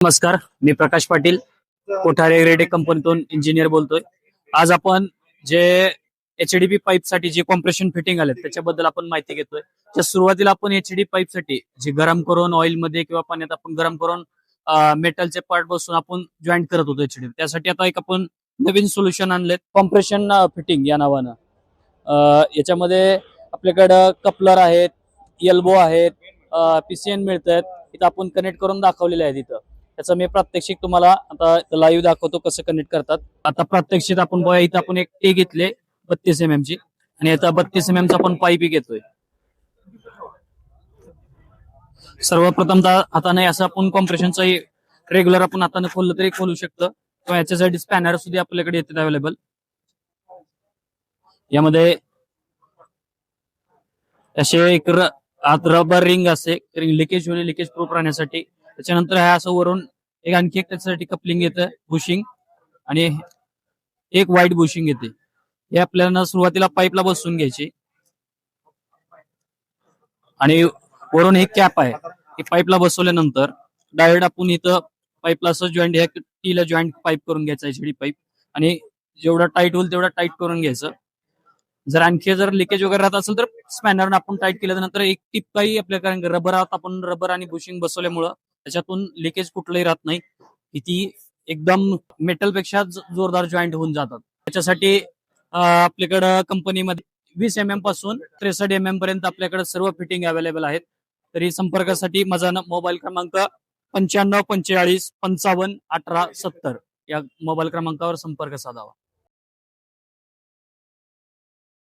नमस्कार, मी प्रकाश पाटील कोठारे रेडे कंपनीतून इंजिनियर बोलतोय. आज आपण जे एचडीपी पाईप साठी जे कॉम्प्रेशन फिटिंग आले त्याच्याबद्दल आपण माहिती घेतोय. तर सुरुवातीला आपण एचडी पाईप साठी जे गरम करून ऑइल मध्ये किंवा पाण्यात आपण गरम करून मेटलचे पार्ट बसून आपण जॉईंट करत होतो एचडी. त्यासाठी आता एक आपण नवीन सोल्युशन आणले, कॉम्प्रेशन फिटिंग या नावानं. याच्यामध्ये आपल्याकडं कपलर आहेत, एल्बो आहेत, पीसीएन मिळतात. इथं आपण कनेक्ट करून दाखवलेले आहेत. इथं त्याचं मी प्रात्यक्षिक तुम्हाला आता लाईव्ह दाखवतो कसं कनेक्ट करतात. आता प्रात्यक्षिक आपण बघा, इथं आपण एक टी घेतले 32 mm ची आणि आता 32 mm चा आपण पाईप घेतोय. सर्वप्रथम हाताने असं आपण कॉम्प्रेशनचा रेग्युलर आपण हाताने खोललं तरी खोलू शकतं किंवा याच्यासाठी स्पॅनर सुद्धा आपल्याकडे येतात अवेलेबल. यामध्ये असे एक आत रबर रिंग असते, लिकेज होणे लिकेज प्रूफ राहण्यासाठी. त्याच्यानंतर हा असं वरून एक आणखी एक त्याच्यासाठी कपलिंग येतं, बुशिंग, आणि एक व्हाईट बुशिंग येते. हे आपल्याला सुरुवातीला पाईपला बसवून घ्यायची आणि वरून एक कॅप आहे. ही पाईपला बसवल्यानंतर डायरेक्ट आपण इथं पाईपला असं जॉईंट, ह्या टीला जॉईंट पाईप करून घ्यायचा एचडी पाईप, आणि जेवढा टाईट होईल तेवढा टाईट करून घ्यायचं. जर आणखी जर लिकेज वगैरे राहत असेल तर स्पॅनरनं आपण टाईट केल्यानंतर एक टिप काही आपल्या, कारण रबरात आपण रबर आणि बुशिंग बसवल्यामुळं त्याच्यातून लिकेज कुठलंही राहत नाही. ती एकदम मेटल पेक्षा जोरदार जॉईंट होऊन जातात. त्याच्यासाठी आपल्याकडं कंपनीमध्ये 20 mm पासून 63 mm पर्यंत आपल्याकडे सर्व फिटिंग अवेलेबल आहेत. तरी संपर्कासाठी माझा मोबाईल क्रमांक 95 45 55 18 70 या मोबाईल क्रमांकावर संपर्क साधावा.